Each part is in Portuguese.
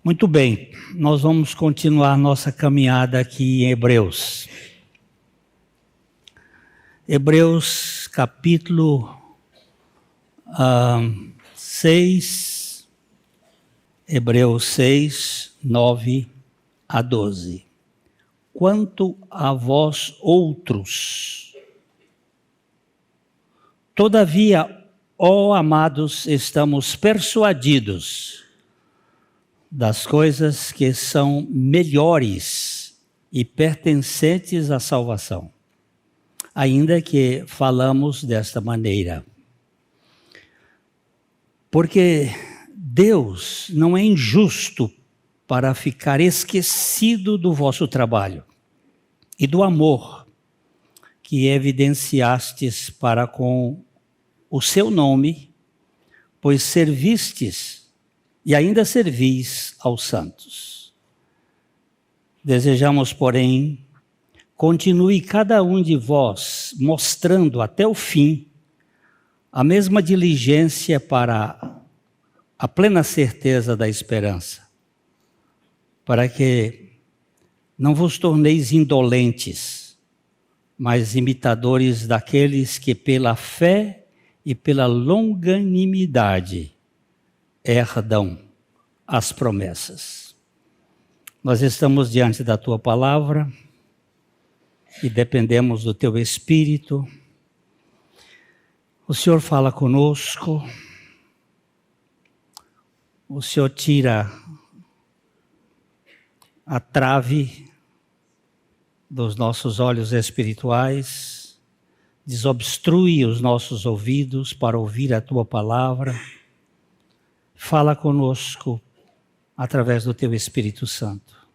Muito bem, nós vamos continuar nossa caminhada aqui em Hebreus. Hebreus capítulo 6, Hebreus 6, 9 a 12. Quanto a vós outros, todavia, ó amados, estamos persuadidos das coisas que são melhores e pertencentes à salvação, ainda que falamos desta maneira. Porque Deus não é injusto para ficar esquecido do vosso trabalho e do amor que evidenciastes para com o seu nome, pois servistes e ainda servis aos santos. Desejamos, porém, continue cada um de vós mostrando até o fim a mesma diligência para a plena certeza da esperança, para que não vos torneis indolentes, mas imitadores daqueles que pela fé e pela longanimidade herdam as promessas. Nós estamos diante da tua palavra e dependemos do teu Espírito. O Senhor fala conosco, o Senhor tira a trave dos nossos olhos espirituais, desobstrui os nossos ouvidos para ouvir a tua palavra. Fala conosco através do teu Espírito Santo.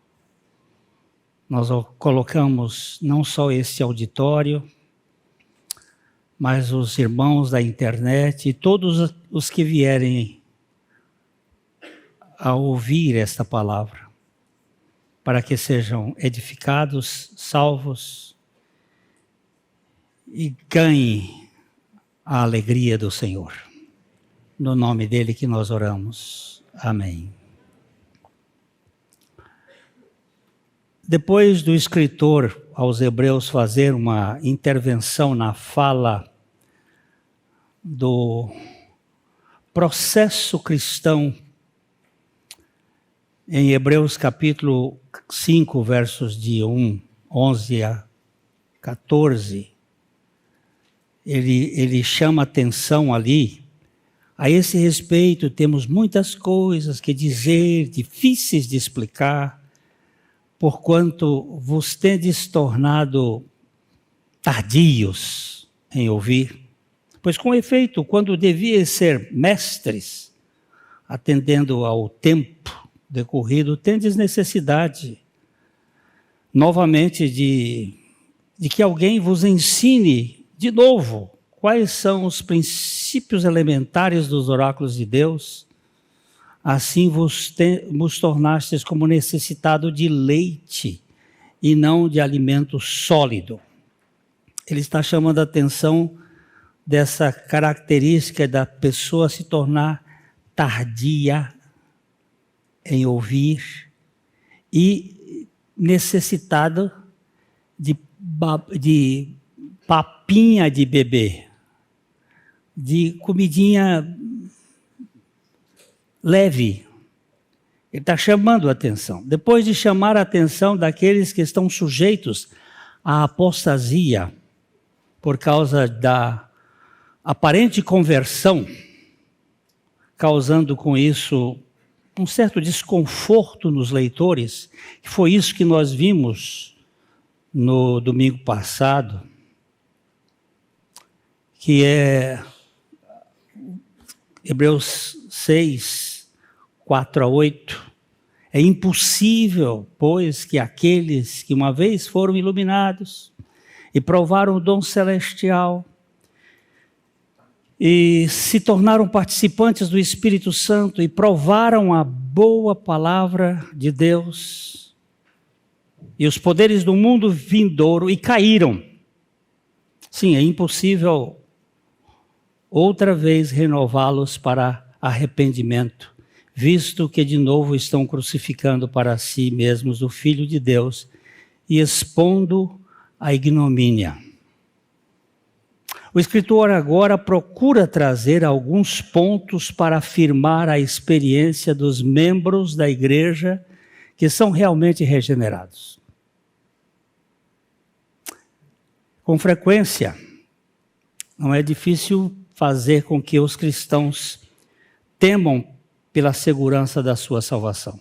Nós colocamos não só este auditório, mas os irmãos da internet e todos os que vierem a ouvir esta palavra, para que sejam edificados, salvos e ganhem a alegria do Senhor. No nome dele que nós oramos. Amém. Depois do escritor aos Hebreus fazer uma intervenção na fala do processo cristão, em Hebreus capítulo 5, versos de 11 a 14, ele chama atenção ali. A esse respeito, temos muitas coisas que dizer, difíceis de explicar, porquanto vos tendes tornado tardios em ouvir. Pois, com efeito, quando devias ser mestres, atendendo ao tempo decorrido, tendes necessidade, novamente, de que alguém vos ensine de novo quais são os princípios elementares dos oráculos de Deus. Assim vos tornastes como necessitado de leite e não de alimento sólido. Ele está chamando a atenção dessa característica da pessoa se tornar tardia em ouvir e necessitado de papinha de bebê, de comidinha leve. Ele está chamando a atenção. Depois de chamar a atenção daqueles que estão sujeitos à apostasia por causa da aparente conversão, causando com isso um certo desconforto nos leitores, que foi isso que nós vimos no domingo passado, que é Hebreus 6, 4 a 8. É impossível, pois, que aqueles que uma vez foram iluminados e provaram o dom celestial e se tornaram participantes do Espírito Santo e provaram a boa palavra de Deus e os poderes do mundo vindouro e caíram. Sim, é impossível outra vez renová-los para arrependimento, visto que de novo estão crucificando para si mesmos o Filho de Deus e expondo a ignomínia. O escritor agora procura trazer alguns pontos para afirmar a experiência dos membros da igreja que são realmente regenerados. Com frequência, não é difícil fazer com que os cristãos temam pela segurança da sua salvação.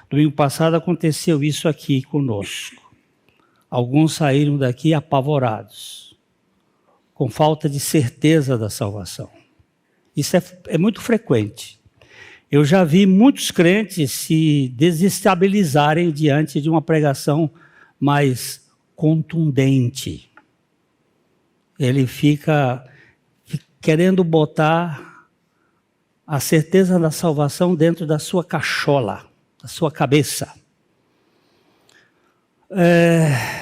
Domingo passado aconteceu isso aqui conosco. Alguns saíram daqui apavorados, com falta de certeza da salvação. Isso é muito frequente. Eu já vi muitos crentes se desestabilizarem diante de uma pregação mais contundente. Ele fica querendo botar a certeza da salvação dentro da sua cachola, da sua cabeça.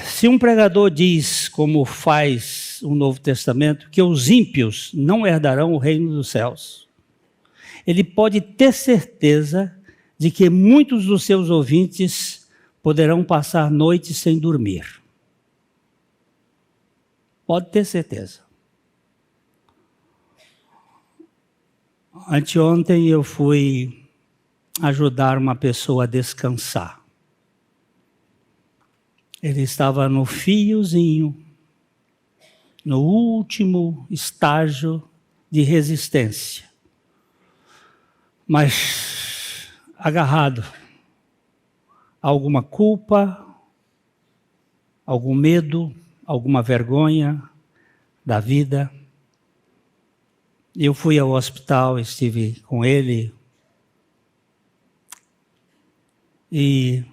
Se um pregador diz, como faz o Novo Testamento, que os ímpios não herdarão o reino dos céus, ele pode ter certeza de que muitos dos seus ouvintes poderão passar noites sem dormir. Pode ter certeza. Anteontem eu fui ajudar uma pessoa a descansar. Ele estava no fiozinho, no último estágio de resistência, mas agarrado a alguma culpa, algum medo, alguma vergonha da vida. Eu fui ao hospital, estive com ele e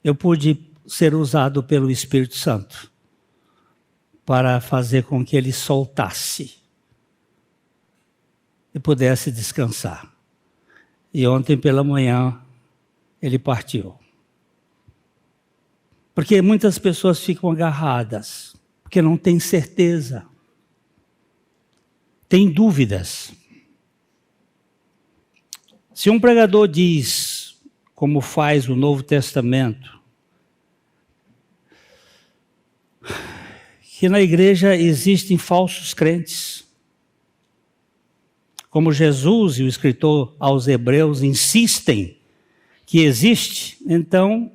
eu pude ser usado pelo Espírito Santo para fazer com que ele soltasse e pudesse descansar. E ontem pela manhã ele partiu. Porque muitas pessoas ficam agarradas, porque não têm certeza, têm dúvidas. Se um pregador diz, como faz o Novo Testamento, que na igreja existem falsos crentes, como Jesus e o escritor aos Hebreus insistem que existe, então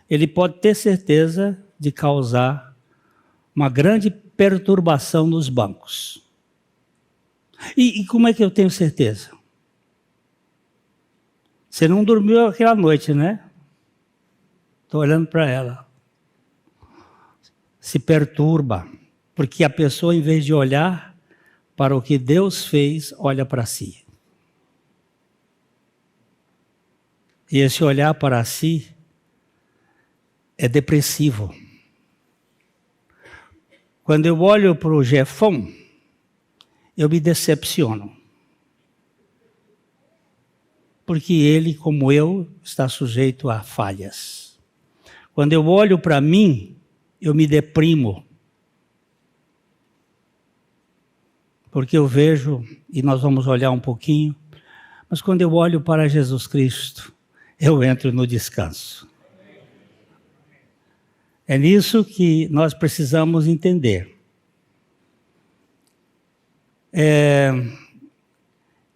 ele pode ter certeza de causar uma grande perturbação nos bancos. E como é que eu tenho certeza? Você não dormiu aquela noite, né? Estou olhando para ela. Se perturba, porque a pessoa, em vez de olhar para o que Deus fez, olha para si. E esse olhar para si é depressivo. Quando eu olho para o Jefão, eu me decepciono. Porque ele, como eu, está sujeito a falhas. Quando eu olho para mim, eu me deprimo. Porque eu vejo, e nós vamos olhar um pouquinho, mas quando eu olho para Jesus Cristo, eu entro no descanso. É nisso que nós precisamos entender.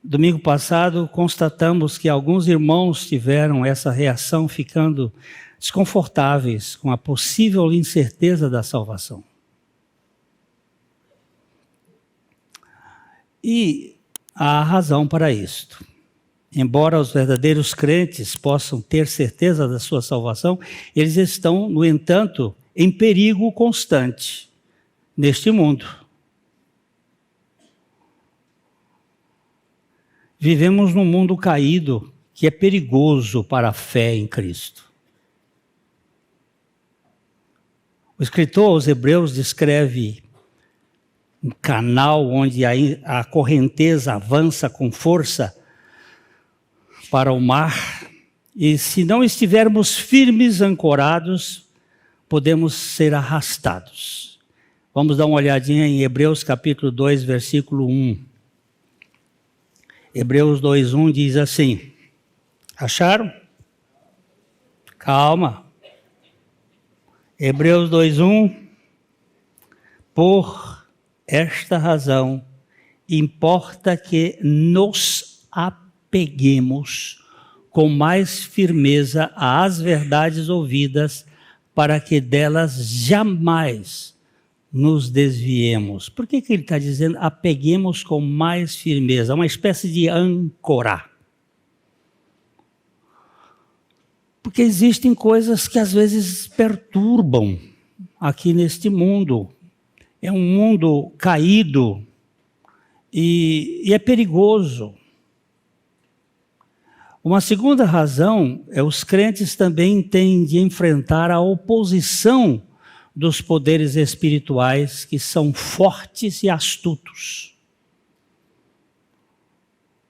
Domingo passado, constatamos que alguns irmãos tiveram essa reação ficando desconfortáveis com a possível incerteza da salvação. E há razão para isto. Embora os verdadeiros crentes possam ter certeza da sua salvação, eles estão, no entanto, em perigo constante neste mundo. Vivemos num mundo caído que é perigoso para a fé em Cristo. O escritor aos Hebreus descreve um canal onde a correnteza avança com força para o mar, e se não estivermos firmes, ancorados, podemos ser arrastados. Vamos dar uma olhadinha em Hebreus capítulo 2, versículo 1. Hebreus 2:1 diz assim, acharam? Calma. Hebreus 2:1, por esta razão, importa que nos apeguemos com mais firmeza às verdades ouvidas, para que delas jamais nos desviemos. Por que ele está dizendo apeguemos com mais firmeza? Uma espécie de âncora. Porque existem coisas que às vezes perturbam aqui neste mundo. É um mundo caído e é perigoso. Uma segunda razão é os crentes também têm de enfrentar a oposição dos poderes espirituais que são fortes e astutos.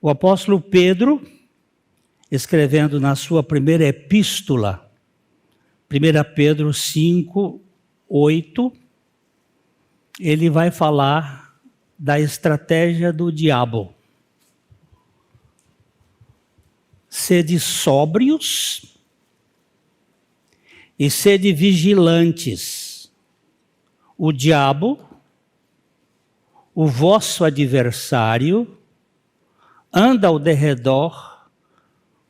O apóstolo Pedro, escrevendo na sua primeira epístola, 1 Pedro 5:8, ele vai falar da estratégia do diabo. Sede sóbrios e sede vigilantes. O diabo, o vosso adversário, anda ao derredor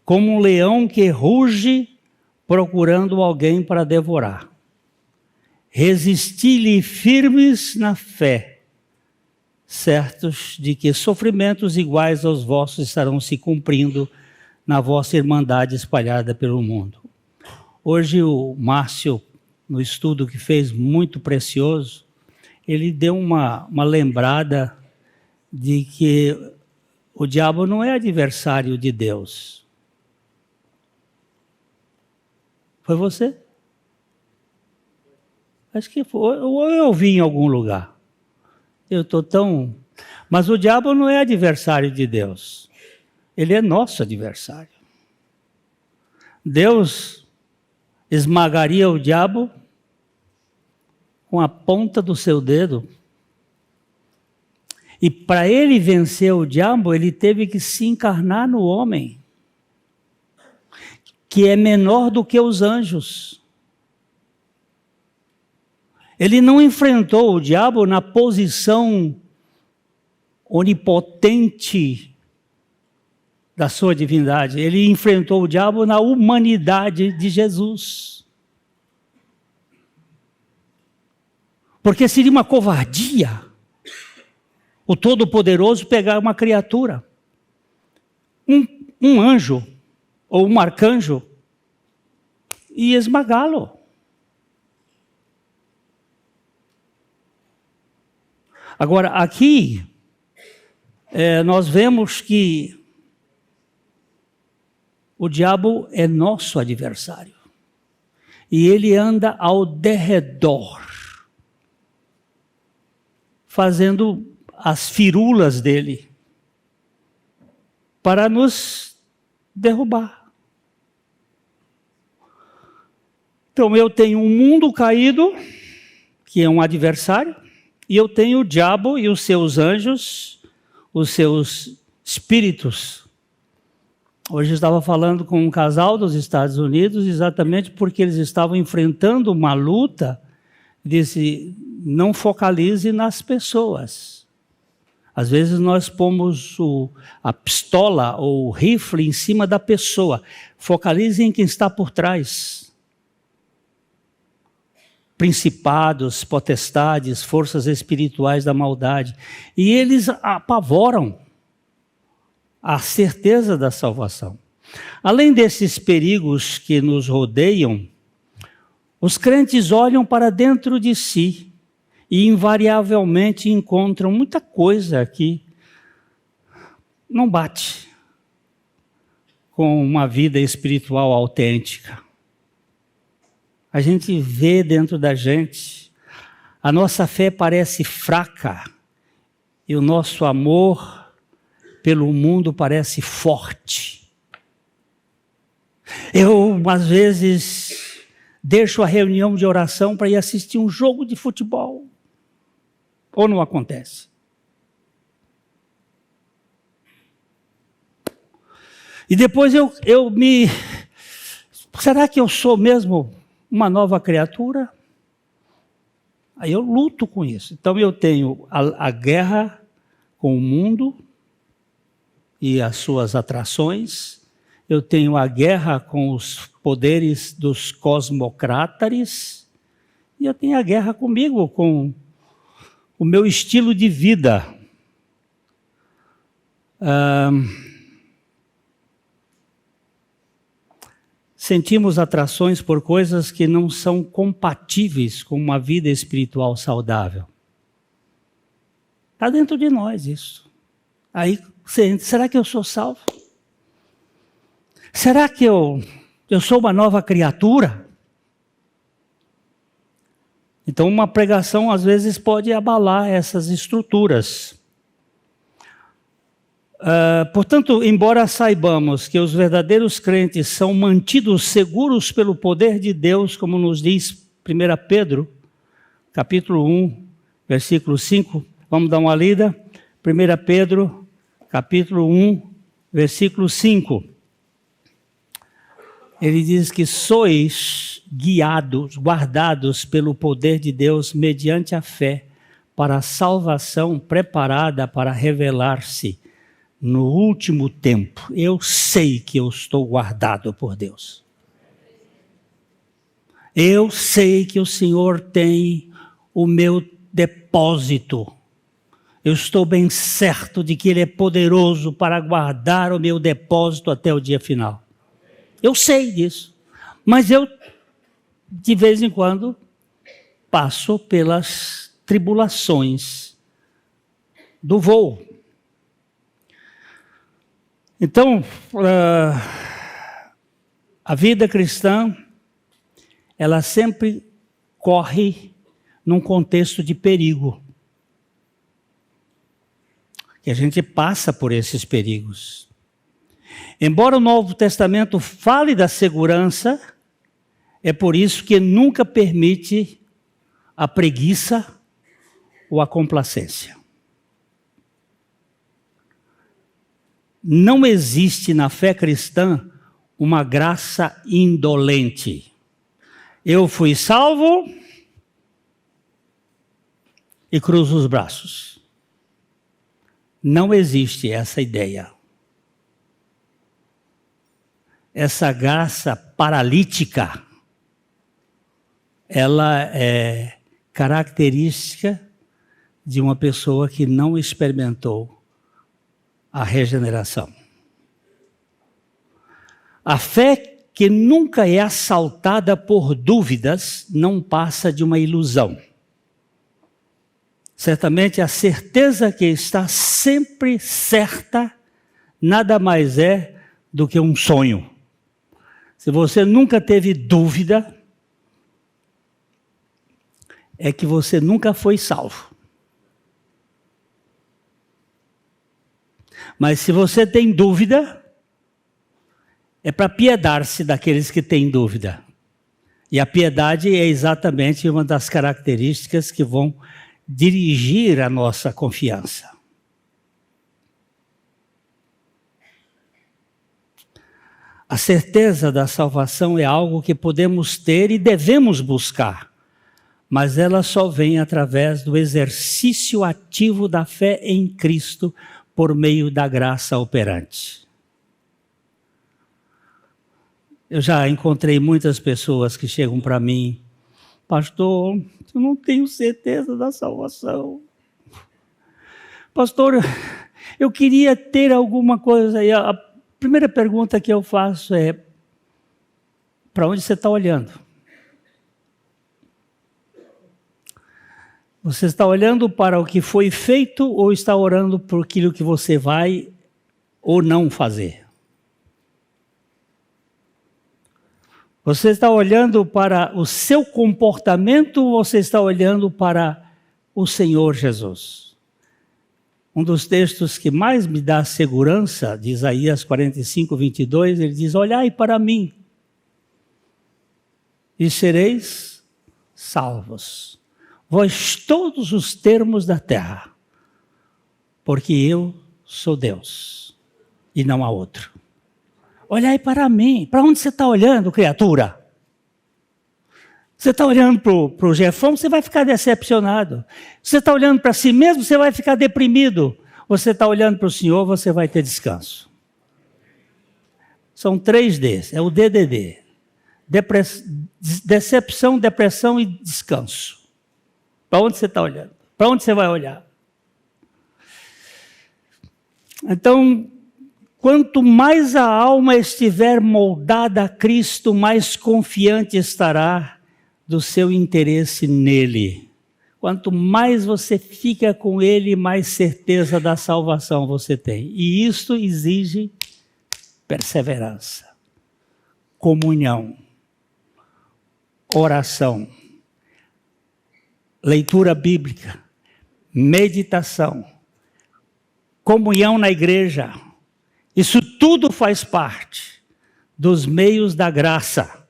como um leão que ruge procurando alguém para devorar. Resisti-lhe firmes na fé, certos de que sofrimentos iguais aos vossos estarão se cumprindo na vossa irmandade espalhada pelo mundo. Hoje o Márcio, no estudo que fez, muito precioso, ele deu uma lembrada de que o diabo não é adversário de Deus. Foi você? Acho que foi, ou eu ouvi em algum lugar. Eu estou tão... Mas o diabo não é adversário de Deus. Ele é nosso adversário. Deus esmagaria o diabo com a ponta do seu dedo. E para ele vencer o diabo, ele teve que se encarnar no homem, que é menor do que os anjos. Ele não enfrentou o diabo na posição onipotente da sua divindade. Ele enfrentou o diabo na humanidade de Jesus. Porque seria uma covardia o Todo-Poderoso pegar uma criatura, um anjo ou um arcanjo, e esmagá-lo. Agora, aqui, nós vemos que o diabo é nosso adversário. E ele anda ao derredor, fazendo as firulas dele, para nos derrubar. Então eu tenho um mundo caído, que é um adversário, e eu tenho o diabo e os seus anjos, os seus espíritos. Hoje eu estava falando com um casal dos Estados Unidos, exatamente porque eles estavam enfrentando uma luta, disse, não focalize nas pessoas. Às vezes nós pomos a pistola ou o rifle em cima da pessoa. Focalize em quem está por trás. Principados, potestades, forças espirituais da maldade. E eles apavoram a certeza da salvação. Além desses perigos que nos rodeiam, os crentes olham para dentro de si e invariavelmente encontram muita coisa que não bate com uma vida espiritual autêntica. A gente vê dentro da gente, a nossa fé parece fraca e o nosso amor pelo mundo parece forte. Eu, às vezes, deixo a reunião de oração para ir assistir um jogo de futebol. Ou não acontece? E depois eu me... Será que eu sou mesmo uma nova criatura? Aí eu luto com isso. Então eu tenho a guerra com o mundo e as suas atrações. Eu tenho a guerra com os poderes dos cosmocrátares. E eu tenho a guerra comigo, com o meu estilo de vida. Sentimos atrações por coisas que não são compatíveis com uma vida espiritual saudável. Está dentro de nós isso. Aí, será que eu sou salvo? Será que eu sou uma nova criatura? Então, uma pregação, às vezes, pode abalar essas estruturas. Portanto, embora saibamos que os verdadeiros crentes são mantidos seguros pelo poder de Deus, como nos diz 1 Pedro, capítulo 1, versículo 5, vamos dar uma lida. 1 Pedro, capítulo 1, versículo 5. Ele diz que sois guiados, guardados pelo poder de Deus mediante a fé, para a salvação preparada para revelar-se no último tempo. Eu sei que eu estou guardado por Deus. Eu sei que o Senhor tem o meu depósito. Eu estou bem certo de que Ele é poderoso para guardar o meu depósito até o dia final. Eu sei disso. Mas eu, de vez em quando, passo pelas tribulações do voo. Então, a vida cristã, ela sempre corre num contexto de perigo. E a gente passa por esses perigos. Embora o Novo Testamento fale da segurança, é por isso que nunca permite a preguiça ou a complacência. Não existe na fé cristã uma graça indolente. Eu fui salvo e cruzo os braços. Não existe essa ideia. Essa graça paralítica, ela é característica de uma pessoa que não experimentou a regeneração. A fé que nunca é assaltada por dúvidas não passa de uma ilusão. Certamente a certeza que está sempre certa nada mais é do que um sonho. Se você nunca teve dúvida, é que você nunca foi salvo. Mas se você tem dúvida, é para piedar-se daqueles que têm dúvida. E a piedade é exatamente uma das características que vão dirigir a nossa confiança. A certeza da salvação é algo que podemos ter e devemos buscar, mas ela só vem através do exercício ativo da fé em Cristo por meio da graça operante. Eu já encontrei muitas pessoas que chegam para mim, pastor, eu não tenho certeza da salvação. Pastor, eu queria ter alguma coisa aí. A primeira pergunta que eu faço é, para onde você está olhando? Você está olhando para o que foi feito ou está orando por aquilo que você vai ou não fazer? Você está olhando para o seu comportamento ou você está olhando para o Senhor Jesus? Um dos textos que mais me dá segurança, de Isaías 45, 22, ele diz, olhai para mim e sereis salvos, vós todos os termos da terra, porque eu sou Deus e não há outro. Olhai para mim. Para onde você está olhando, criatura? Você está olhando para o Jefão, você vai ficar decepcionado. Você está olhando para si mesmo, você vai ficar deprimido. Você está olhando para o Senhor, você vai ter descanso. São 3 Ds, é o DDD. Decepção, depressão e descanso. Para onde você está olhando? Para onde você vai olhar? Então, quanto mais a alma estiver moldada a Cristo, mais confiante estará do seu interesse nele. Quanto mais você fica com ele, mais certeza da salvação você tem. E isso exige perseverança, comunhão, oração, leitura bíblica, meditação, comunhão na igreja. Isso tudo faz parte dos meios da graça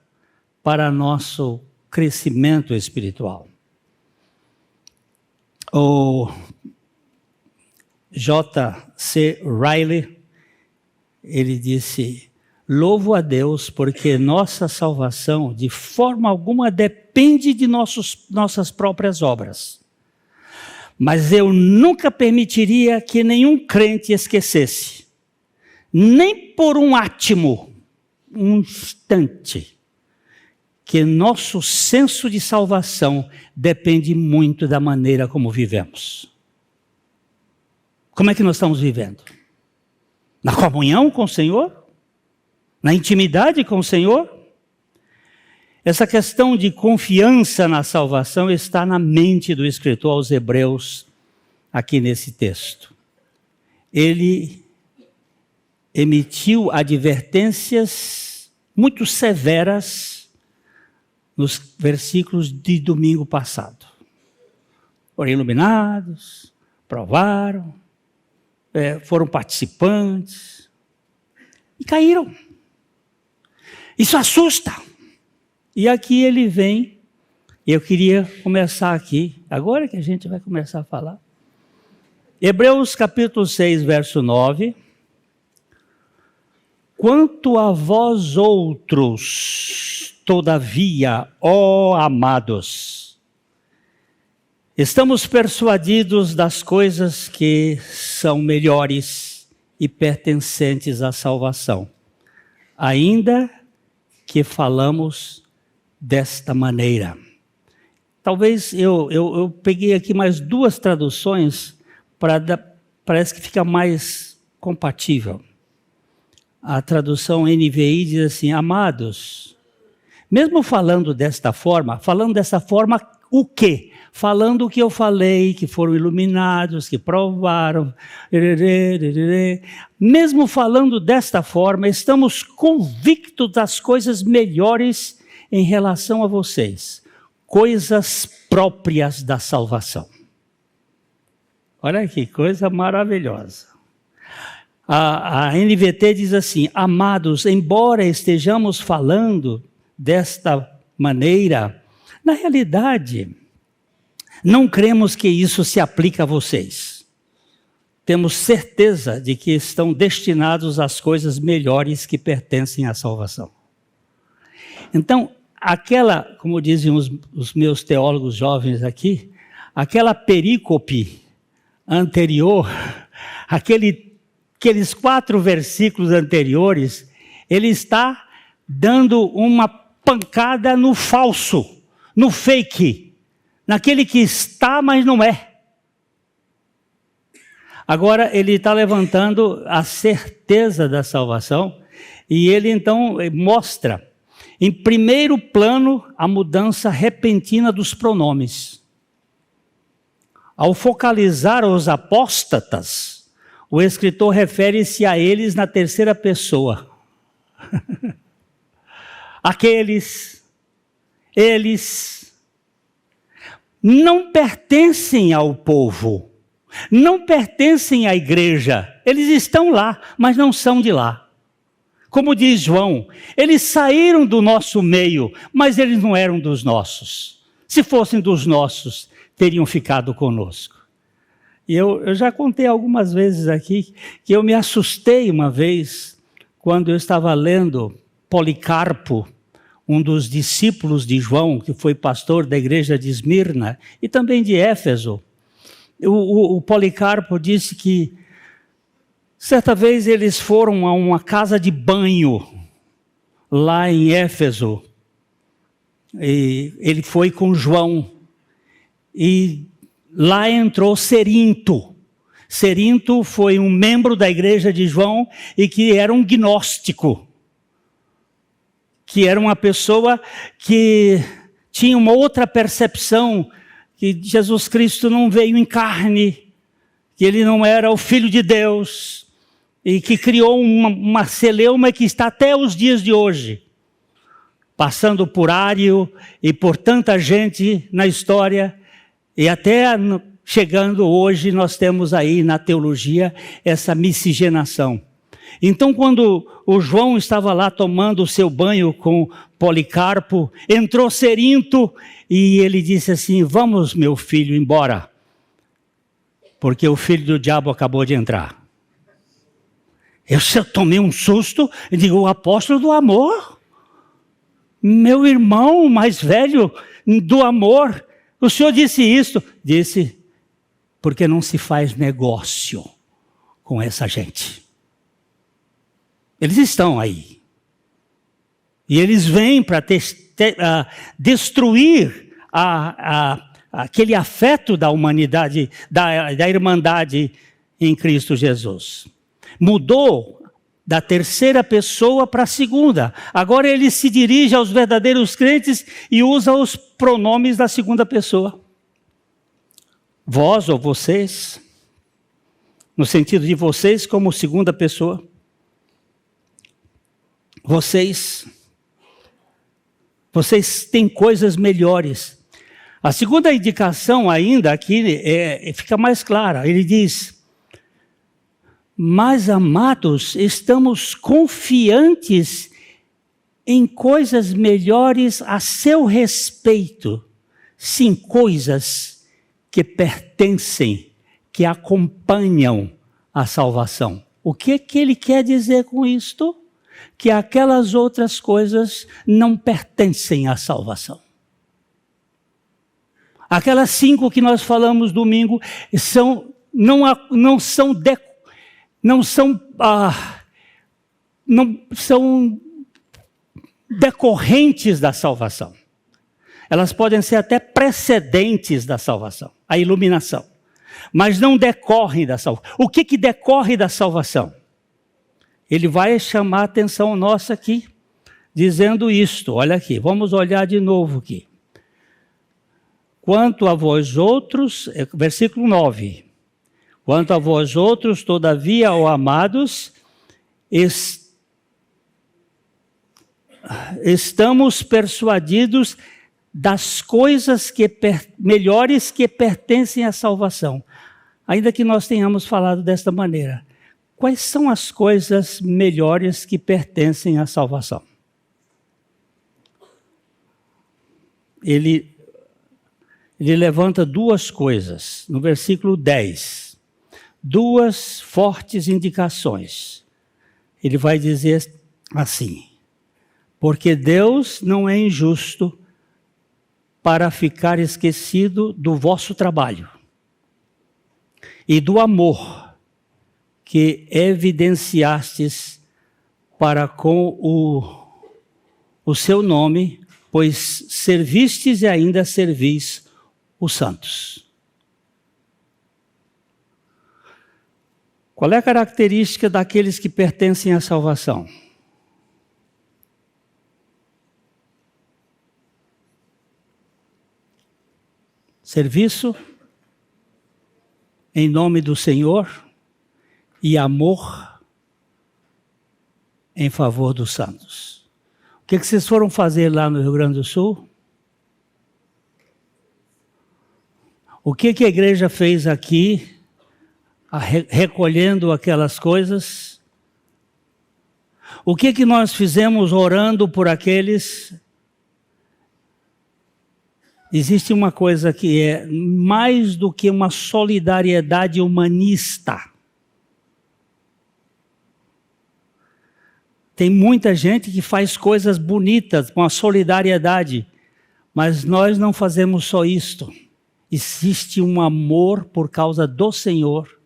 para nosso crescimento espiritual. O J.C. Riley, ele disse: louvo a Deus porque nossa salvação de forma alguma depende de nossas próprias obras. Mas eu nunca permitiria que nenhum crente esquecesse, nem por um átimo, um instante, que nosso senso de salvação depende muito da maneira como vivemos. Como é que nós estamos vivendo? Na comunhão com o Senhor? Na intimidade com o Senhor? Essa questão de confiança na salvação está na mente do escritor aos Hebreus, aqui nesse texto. Ele emitiu advertências muito severas nos versículos de domingo passado. Foram iluminados, provaram, foram participantes e caíram. Isso assusta. E aqui ele vem, e eu queria começar aqui, agora que a gente vai começar a falar. Hebreus capítulo 6, verso 9. Quanto a vós outros, todavia, ó amados, estamos persuadidos das coisas que são melhores e pertencentes à salvação, ainda que falamos desta maneira. Talvez eu peguei aqui mais 2 traduções parece que fica mais compatível. A tradução NVI diz assim: amados, mesmo falando dessa forma o quê? Falando o que eu falei, que foram iluminados, que provaram, mesmo falando desta forma, estamos convictos das coisas melhores em relação a vocês, coisas próprias da salvação. Olha que coisa maravilhosa. A NVT diz assim: amados, embora estejamos falando desta maneira, na realidade, não cremos que isso se aplica a vocês. Temos certeza de que estão destinados às coisas melhores que pertencem à salvação. Então, como dizem os meus teólogos jovens aqui, aquela perícope anterior, aqueles 4 versículos anteriores, ele está dando uma pancada no falso, no fake, naquele que está, mas não é. Agora ele está levantando a certeza da salvação, e ele então mostra, em primeiro plano, a mudança repentina dos pronomes. Ao focalizar os apóstatas, o escritor refere-se a eles na terceira pessoa. Aqueles, eles, não pertencem ao povo, não pertencem à igreja. Eles estão lá, mas não são de lá. Como diz João, eles saíram do nosso meio, mas eles não eram dos nossos. Se fossem dos nossos, teriam ficado conosco. E eu já contei algumas vezes aqui que eu me assustei uma vez quando eu estava lendo Policarpo, um dos discípulos de João, que foi pastor da igreja de Esmirna e também de Éfeso. O Policarpo disse que certa vez eles foram a uma casa de banho lá em Éfeso. E ele foi com João. E lá entrou Cerinto. Cerinto foi um membro da igreja de João e que era um gnóstico. Que era uma pessoa que tinha uma outra percepção, que Jesus Cristo não veio em carne, que ele não era o Filho de Deus, e que criou uma celeuma que está até os dias de hoje, passando por Ário e por tanta gente na história, e até chegando hoje nós temos aí na teologia essa miscigenação. Então, quando o João estava lá tomando o seu banho com Policarpo, entrou Cerinto e ele disse assim: vamos, meu filho, embora, porque o filho do diabo acabou de entrar. Eu tomei um susto e digo: o apóstolo do amor, meu irmão mais velho do amor, o senhor disse isso? Disse, porque não se faz negócio com essa gente. Eles estão aí. E eles vêm para destruir aquele afeto da humanidade, da irmandade em Cristo Jesus. Mudou da terceira pessoa para a segunda. Agora ele se dirige aos verdadeiros crentes e usa os pronomes da segunda pessoa. Vós ou vocês, no sentido de vocês como segunda pessoa. Vocês têm coisas melhores. A segunda indicação ainda aqui fica mais clara. Ele diz: mas amados, estamos confiantes em coisas melhores a seu respeito. Sim, coisas que pertencem, que acompanham a salvação. O que ele quer dizer com isto? Que aquelas outras coisas não pertencem à salvação. Aquelas 5 que nós falamos domingo não são decorrentes da salvação. Elas podem ser até precedentes da salvação, a iluminação, mas não decorrem da salvação. O que decorre da salvação? Ele vai chamar a atenção nossa aqui, dizendo isto. Olha aqui, vamos olhar de novo aqui. Quanto a vós outros, versículo 9. Quanto a vós outros, todavia, ó amados, estamos persuadidos das coisas melhores que pertencem à salvação. Ainda que nós tenhamos falado desta maneira. Quais são as coisas melhores que pertencem à salvação? Ele levanta 2 coisas, no versículo 10. 2 fortes indicações. Ele vai dizer assim: porque Deus não é injusto para ficar esquecido do vosso trabalho e do amor que evidenciastes para com o seu nome, pois servistes e ainda servis os santos. Qual é a característica daqueles que pertencem à salvação? Serviço em nome do Senhor e amor em favor dos santos. O que vocês foram fazer lá no Rio Grande do Sul? O que a igreja fez aqui, recolhendo aquelas coisas? O que nós fizemos orando por aqueles? Existe uma coisa que é mais do que uma solidariedade humanista. Tem muita gente que faz coisas bonitas com a solidariedade, mas nós não fazemos só isto. Existe um amor por causa do Senhor,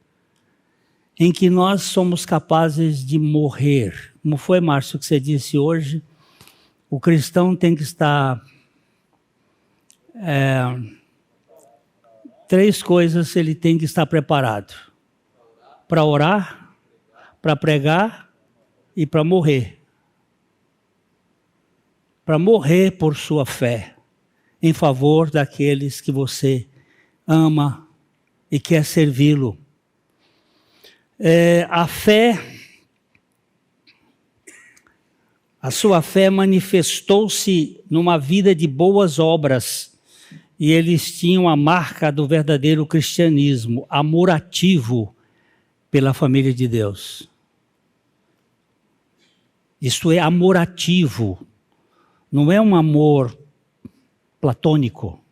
em que nós somos capazes de morrer. Como foi, Márcio, que você disse hoje, o cristão tem que estar... 3 coisas ele tem que estar preparado: para orar, para pregar e para morrer. Para morrer por sua fé, em favor daqueles que você ama e quer servi-lo. A sua fé manifestou-se numa vida de boas obras, e eles tinham a marca do verdadeiro cristianismo, amor ativo pela família de Deus. Isto é amor ativo, não é um amor platônico.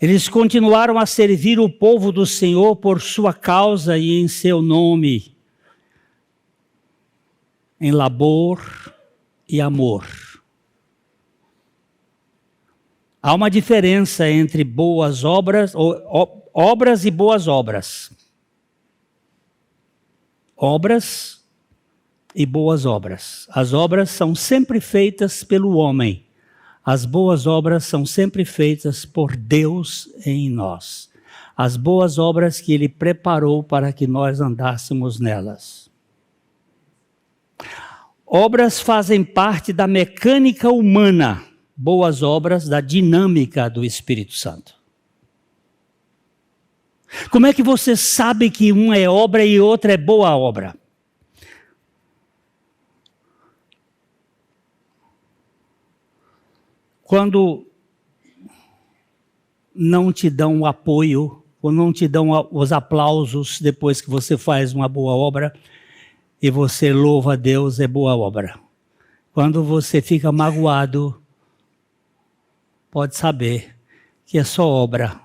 Eles continuaram a servir o povo do Senhor por sua causa e em seu nome, em labor e amor. Há uma diferença entre boas obras, obras e boas obras. Obras e boas obras. As obras são sempre feitas pelo homem. As boas obras são sempre feitas por Deus em nós. As boas obras que Ele preparou para que nós andássemos nelas. Obras fazem parte da mecânica humana. Boas obras da dinâmica do Espírito Santo. Como é que você sabe que uma é obra e outra é boa obra? Quando não te dão o apoio, ou não te dão os aplausos depois que você faz uma boa obra, e você louva a Deus, é boa obra. Quando você fica magoado, pode saber que é só obra,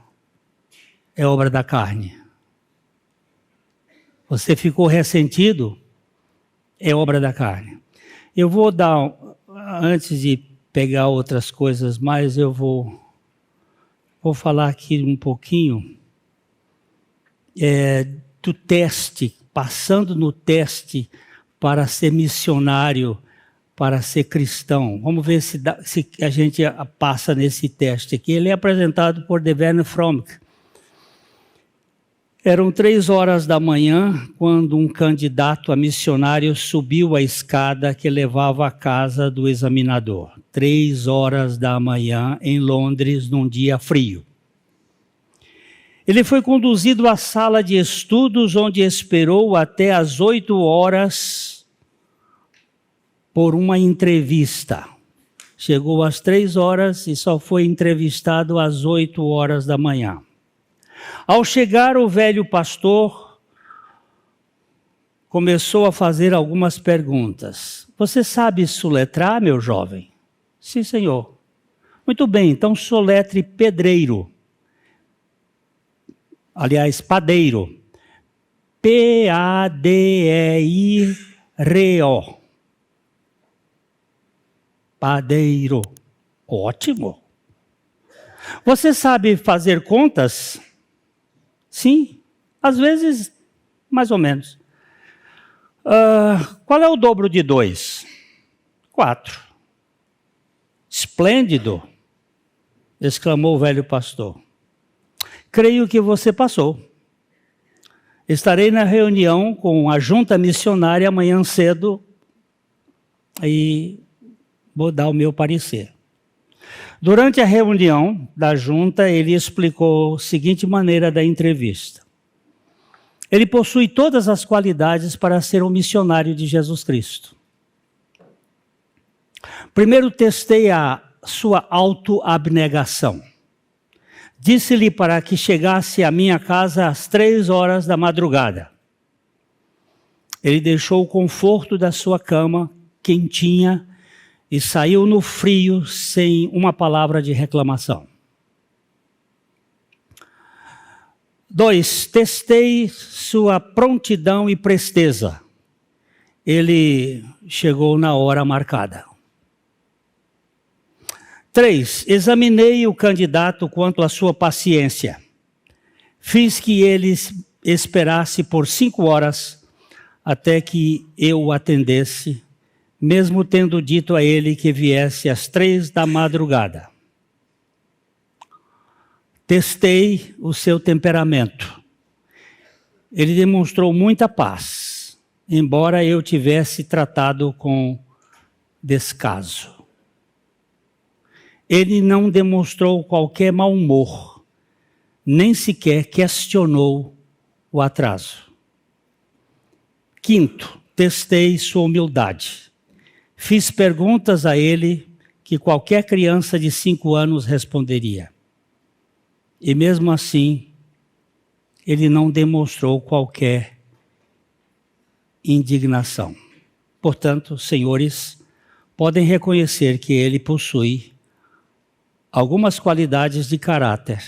é obra da carne. Você ficou ressentido, é obra da carne. Eu vou dar, antes de pegar outras coisas mais, eu vou falar aqui um pouquinho do teste, passando no teste para ser missionário, para ser cristão. Vamos ver se a gente passa nesse teste aqui. Ele é apresentado por The Werner Fromk. Eram 3h da manhã, quando um candidato a missionário subiu a escada que levava à casa do examinador. 3h da manhã, em Londres, num dia frio. Ele foi conduzido à sala de estudos, onde esperou até às 8h por uma entrevista. Chegou às 3h e só foi entrevistado às 8h da manhã. Ao chegar, o velho pastor começou a fazer algumas perguntas. Você sabe soletrar, meu jovem? Sim, senhor. Muito bem, então soletre pedreiro. Aliás, padeiro. P-A-D-E-I-R-O. Padeiro. Ótimo. Você sabe fazer contas? Sim. Às vezes, mais ou menos. Qual é o dobro de 2? 4. Esplêndido, exclamou o velho pastor. Creio que você passou. Estarei na reunião com a junta missionária amanhã cedo e vou dar o meu parecer. Durante a reunião da junta, ele explicou a seguinte maneira da entrevista. Ele possui todas as qualidades para ser um missionário de Jesus Cristo. Primeiro, testei a sua autoabnegação. Disse-lhe para que chegasse à minha casa às 3h da madrugada. Ele deixou o conforto da sua cama quentinha e saiu no frio sem uma palavra de reclamação. 2. Testei sua prontidão e presteza. ele chegou na hora marcada. 3. Examinei o candidato quanto à sua paciência. Fiz que ele esperasse por 5 horas até que eu o atendesse, mesmo tendo dito a ele que viesse às 3 da madrugada. Testei o seu temperamento. Ele demonstrou muita paz, embora eu tivesse tratado com descaso. Ele não demonstrou qualquer mau humor, nem sequer questionou o atraso. 5. Testei sua humildade. Fiz perguntas a ele que qualquer criança de 5 anos responderia. E mesmo assim, ele não demonstrou qualquer indignação. Portanto, senhores, podem reconhecer que ele possui algumas qualidades de caráter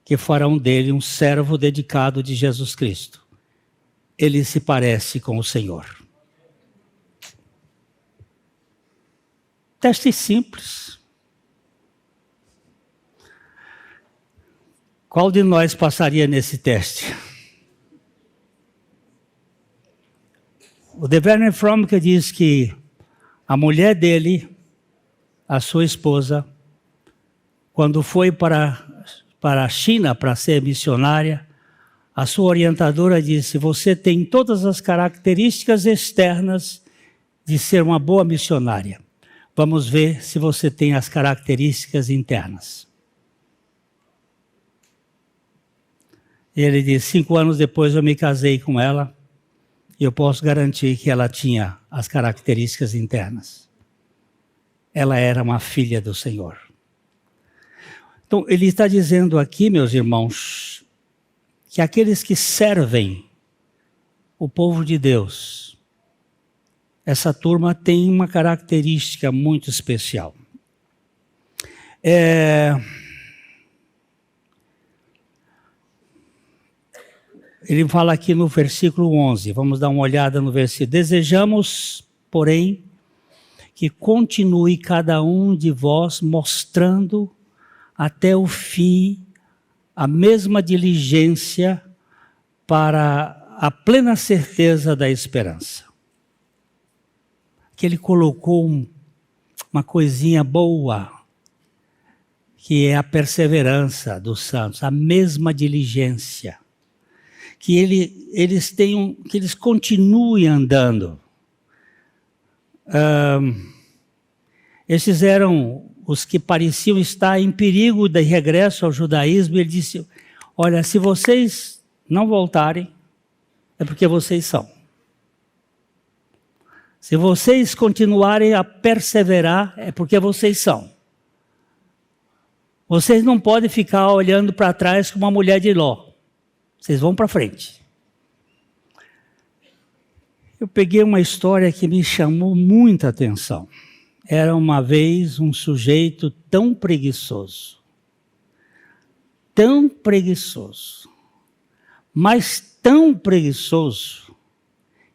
que farão dele um servo dedicado de Jesus Cristo. Ele se parece com o Senhor. Teste simples. Qual de nós passaria nesse teste? O de Werner Fromke diz que a mulher dele, a sua esposa, quando foi para a China para ser missionária, a sua orientadora disse: você tem todas as características externas de ser uma boa missionária. Vamos ver se você tem as características internas. E ele disse: 5 anos depois eu me casei com ela e eu posso garantir que ela tinha as características internas. Ela era uma filha do Senhor. Então, ele está dizendo aqui, meus irmãos, que aqueles que servem o povo de Deus, essa turma tem uma característica muito especial. Ele fala aqui no versículo 11, vamos dar uma olhada no versículo. Desejamos, porém, que continue cada um de vós mostrando até o fim a mesma diligência para a plena certeza da esperança. Que ele colocou uma coisinha boa, que é a perseverança dos santos, a mesma diligência. Que eles continuem andando. Esses eram os que pareciam estar em perigo de regresso ao judaísmo. Ele disse: olha, se vocês não voltarem, é porque vocês são. Se vocês continuarem a perseverar, é porque vocês são. Vocês não podem ficar olhando para trás como uma mulher de Ló. Vocês vão para frente. Eu peguei uma história que me chamou muita atenção. Era uma vez um sujeito tão preguiçoso, mas tão preguiçoso,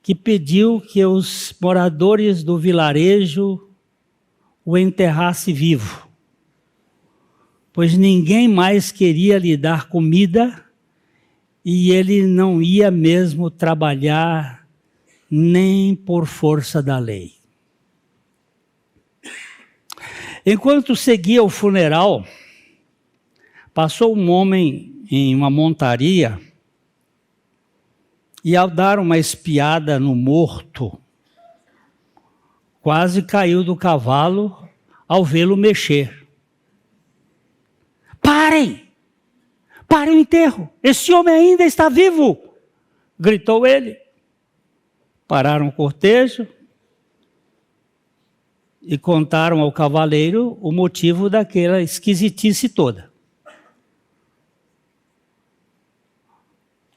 que pediu que os moradores do vilarejo o enterrassem vivo, pois ninguém mais queria lhe dar comida e ele não ia mesmo trabalhar nem por força da lei. Enquanto seguia o funeral, passou um homem em uma montaria e, ao dar uma espiada no morto, quase caiu do cavalo ao vê-lo mexer. Parem! Parem o enterro! Esse homem ainda está vivo! Gritou ele. Pararam o cortejo e contaram ao cavaleiro o motivo daquela esquisitice toda.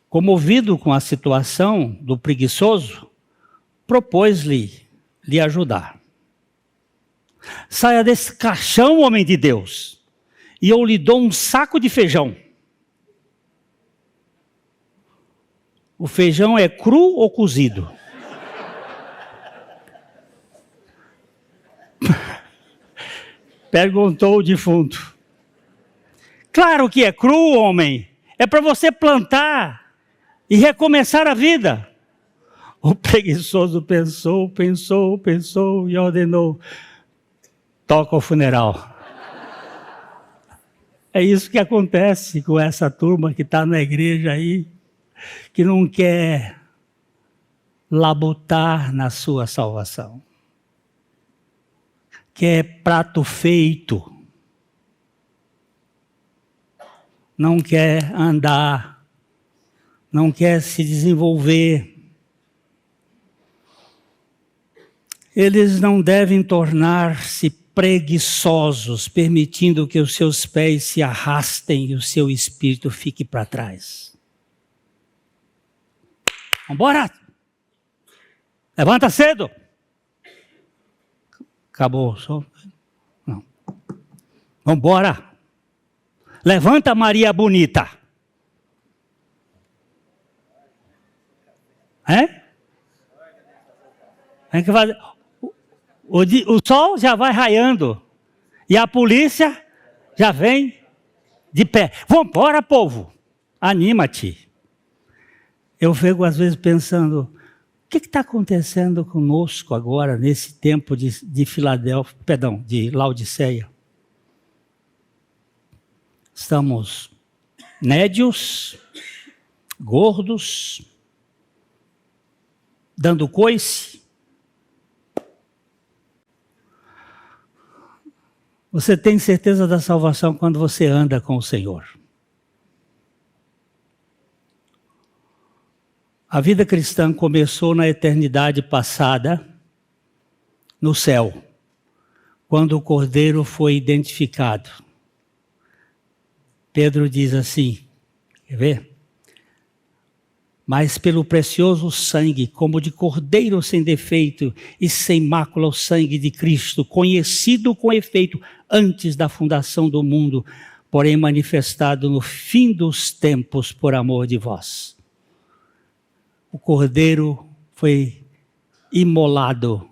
Comovido com a situação do preguiçoso, propôs-lhe ajudar. Saia desse caixão, homem de Deus, e eu lhe dou um saco de feijão. O feijão é cru ou cozido? Perguntou o defunto. Claro que é cru, homem. É para você plantar e recomeçar a vida. O preguiçoso pensou e ordenou: toca o funeral. É isso que acontece com essa turma que está na igreja aí, que não quer labutar na sua salvação. Quer prato feito. Não quer andar. Não quer se desenvolver. Eles não devem tornar-se preguiçosos, permitindo que os seus pés se arrastem e o seu espírito fique para trás. Vamos embora! Levanta cedo! Acabou. Não. Vamos embora! Levanta, Maria bonita! Tem que fazer... O sol já vai raiando e a polícia já vem de pé. Vamos embora, povo! Anima-te! Eu fico às vezes pensando, o que está acontecendo conosco agora, nesse tempo de Filadélfia, perdão, de Laodiceia? Estamos nédios, gordos, dando coice. Você tem certeza da salvação quando você anda com o Senhor. A vida cristã começou na eternidade passada, no céu, quando o Cordeiro foi identificado. Pedro diz assim, quer ver? Mas pelo precioso sangue, como de cordeiro sem defeito e sem mácula, o sangue de Cristo, conhecido com efeito antes da fundação do mundo, porém manifestado no fim dos tempos por amor de vós. O cordeiro foi imolado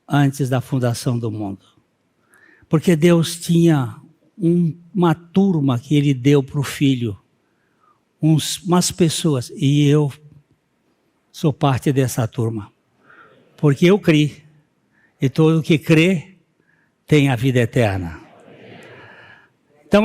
antes da fundação do mundo. Porque Deus tinha uma turma que Ele deu para o Filho. Umas pessoas, e eu sou parte dessa turma, porque eu criei, e todo que crê tem a vida eterna. Então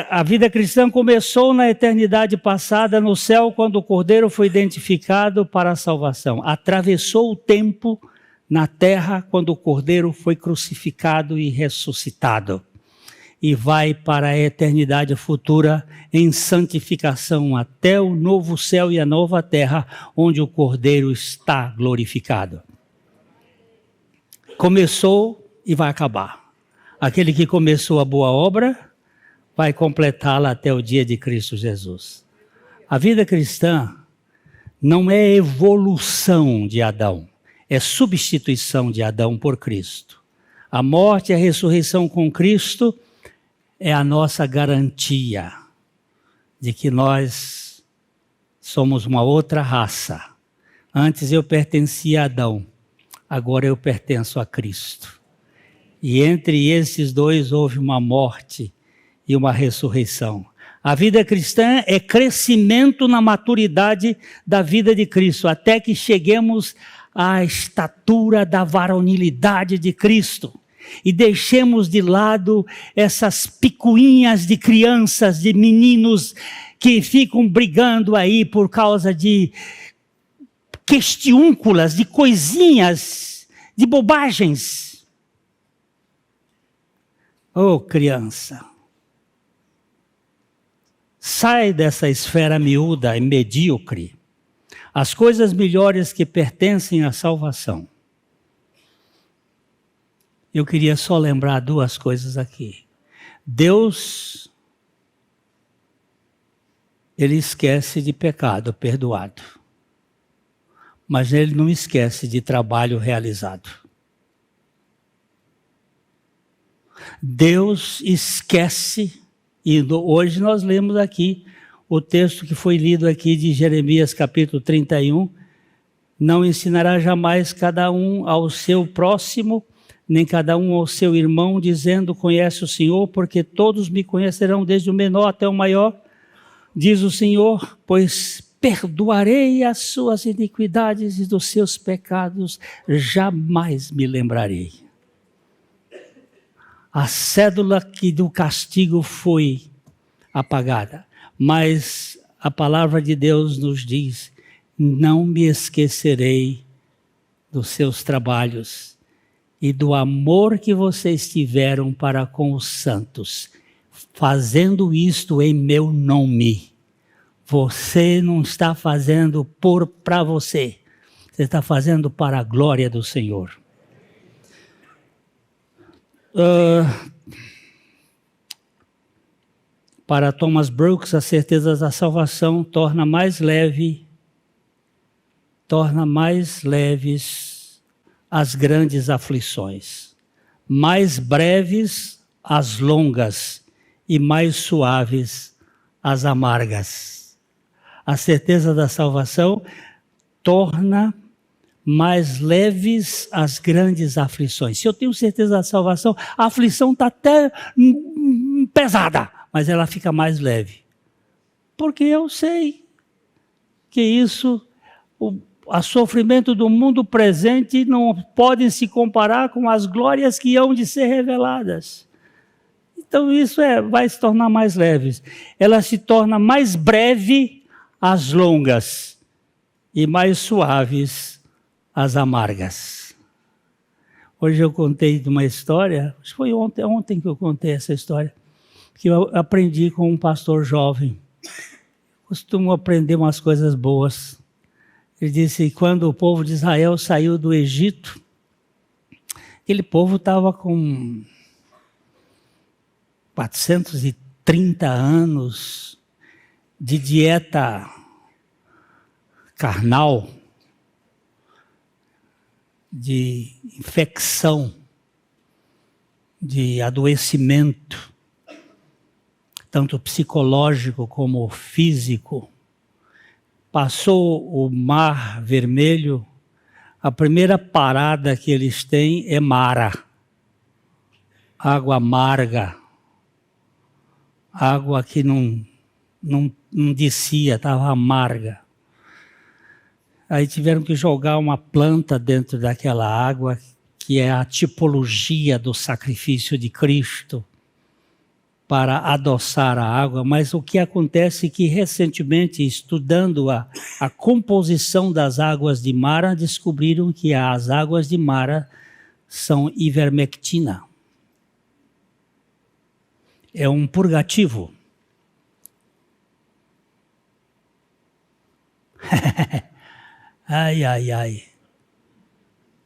a vida cristã começou na eternidade passada, no céu, quando o Cordeiro foi identificado para a salvação. Atravessou o tempo na terra, quando o Cordeiro foi crucificado e ressuscitado. E vai para a eternidade futura em santificação até o novo céu e a nova terra, onde o Cordeiro está glorificado. Começou e vai acabar. Aquele que começou a boa obra vai completá-la até o dia de Cristo Jesus. A vida cristã não é evolução de Adão, é substituição de Adão por Cristo. A morte e a ressurreição com Cristo é a nossa garantia de que nós somos uma outra raça. Antes eu pertencia a Adão, agora eu pertenço a Cristo. E entre esses dois houve uma morte e uma ressurreição. A vida cristã é crescimento na maturidade da vida de Cristo, até que cheguemos à estatura da varonilidade de Cristo. E deixemos de lado essas picuinhas de crianças, de meninos que ficam brigando aí por causa de questiúnculas, de coisinhas, de bobagens. Oh, criança, sai dessa esfera miúda e medíocre. As coisas melhores que pertencem à salvação. Eu queria só lembrar duas coisas aqui. Deus, Ele esquece de pecado perdoado. Mas Ele não esquece de trabalho realizado. Deus esquece, e hoje nós lemos aqui o texto que foi lido aqui de Jeremias capítulo 31, não ensinará jamais cada um ao seu próximo, nem cada um ao seu irmão, dizendo, conhece o Senhor, porque todos me conhecerão, desde o menor até o maior, diz o Senhor, pois perdoarei as suas iniquidades e dos seus pecados jamais me lembrarei. A cédula que do castigo foi apagada, mas a palavra de Deus nos diz, não me esquecerei dos seus trabalhos e do amor que vocês tiveram para com os santos, fazendo isto em meu nome. Você não está fazendo para você, você está fazendo para a glória do Senhor. Para Thomas Brooks, a certeza da salvação torna mais leves as grandes aflições, mais breves as longas e mais suaves as amargas. A certeza da salvação torna mais leves as grandes aflições. Se eu tenho certeza da salvação, a aflição está até pesada, mas ela fica mais leve. Porque eu sei que isso, o sofrimento do mundo presente não podem se comparar com as glórias que hão de ser reveladas. Então isso vai se tornar mais leve. Ela se torna mais breve as longas e mais suaves as amargas. Hoje eu contei de uma história, acho que foi ontem que eu contei essa história, que eu aprendi com um pastor jovem. Costumo aprender umas coisas boas. Ele disse que quando o povo de Israel saiu do Egito, aquele povo estava com 430 anos de dieta carnal, de infecção, de adoecimento, tanto psicológico como físico. Passou o Mar Vermelho, a primeira parada que eles têm é Mara, água amarga, água que não descia, estava amarga. Aí tiveram que jogar uma planta dentro daquela água, que é a tipologia do sacrifício de Cristo, para adoçar a água. Mas o que acontece é que recentemente, estudando a composição das águas de Mara, descobriram que as águas de Mara são ivermectina. É um purgativo. Ai, ai, ai.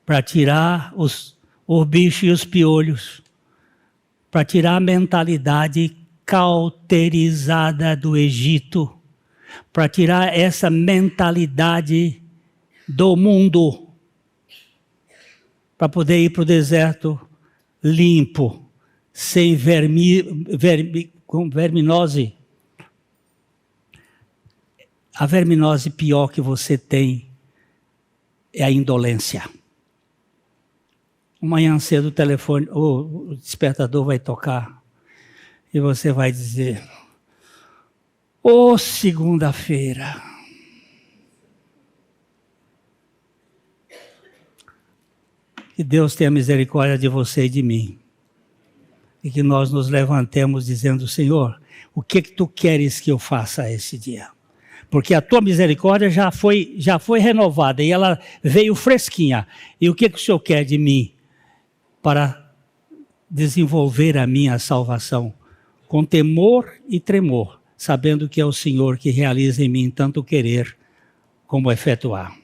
Para tirar os bichos e os piolhos. Para tirar a mentalidade cauterizada do Egito. Para tirar essa mentalidade do mundo. Para poder ir para o deserto limpo, sem verminose. A verminose pior que você tem é a indolência. Amanhã cedo o despertador vai tocar e você vai dizer, segunda-feira. Que Deus tenha misericórdia de você e de mim. E que nós nos levantemos dizendo, Senhor, o que tu queres que eu faça esse dia? Porque a tua misericórdia já foi renovada e ela veio fresquinha. E o que o Senhor quer de mim para desenvolver a minha salvação? Com temor e tremor, sabendo que é o Senhor que realiza em mim tanto querer como efetuar.